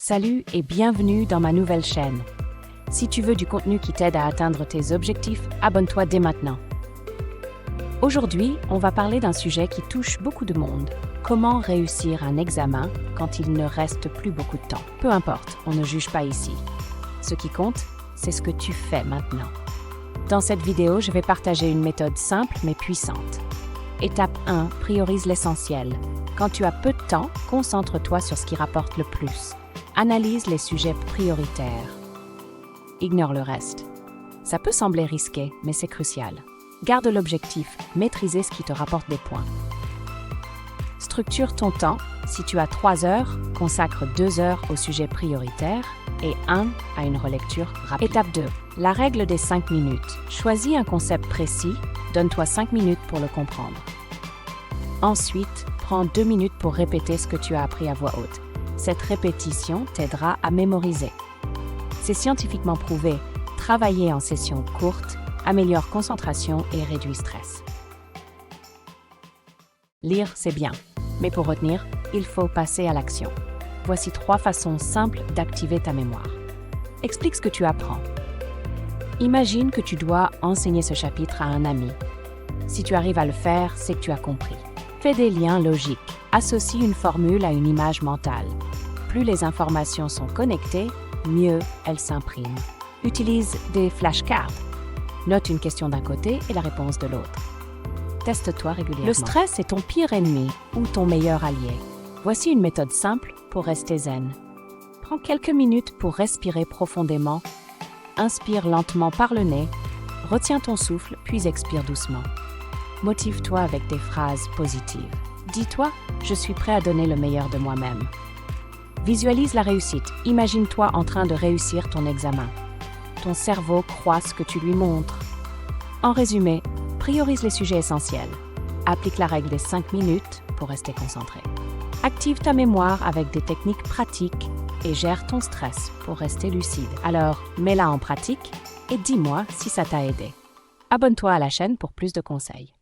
Salut et bienvenue dans ma nouvelle chaîne. Si tu veux du contenu qui t'aide à atteindre tes objectifs, abonne-toi dès maintenant. Aujourd'hui, on va parler d'un sujet qui touche beaucoup de monde. Comment réussir un examen quand il ne reste plus beaucoup de temps? Peu importe, on ne juge pas ici. Ce qui compte, c'est ce que tu fais maintenant. Dans cette vidéo, je vais partager une méthode simple mais puissante. Étape 1, priorise l'essentiel. Quand tu as peu de temps, concentre-toi sur ce qui rapporte le plus. Analyse les sujets prioritaires. Ignore le reste. Ça peut sembler risqué, mais c'est crucial. Garde l'objectif, maîtriser ce qui te rapporte des points. Structure ton temps. Si tu as 3 heures, consacre 2 heures au sujet prioritaire et 1 à une relecture rapide. Étape 2. La règle des 5 minutes. Choisis un concept précis, donne-toi 5 minutes pour le comprendre. Ensuite, prends 2 minutes pour répéter ce que tu as appris à voix haute. Cette répétition t'aidera à mémoriser. C'est scientifiquement prouvé, travailler en sessions courtes améliore concentration et réduit stress. Lire, c'est bien, mais pour retenir, il faut passer à l'action. Voici 3 façons simples d'activer ta mémoire. Explique ce que tu apprends. Imagine que tu dois enseigner ce chapitre à un ami. Si tu arrives à le faire, c'est que tu as compris. Fais des liens logiques. Associe une formule à une image mentale. Plus les informations sont connectées, mieux elles s'impriment. Utilise des flashcards. Note une question d'un côté et la réponse de l'autre. Teste-toi régulièrement. Le stress est ton pire ennemi ou ton meilleur allié. Voici une méthode simple pour rester zen. Prends quelques minutes pour respirer profondément. Inspire lentement par le nez. Retiens ton souffle, puis expire doucement. Motive-toi avec des phrases positives. Dis-toi, je suis prêt à donner le meilleur de moi-même. Visualise la réussite. Imagine-toi en train de réussir ton examen. Ton cerveau croit ce que tu lui montres. En résumé, priorise les sujets essentiels. Applique la règle des 5 minutes pour rester concentré. Active ta mémoire avec des techniques pratiques et gère ton stress pour rester lucide. Alors, mets-la en pratique et dis-moi si ça t'a aidé. Abonne-toi à la chaîne pour plus de conseils.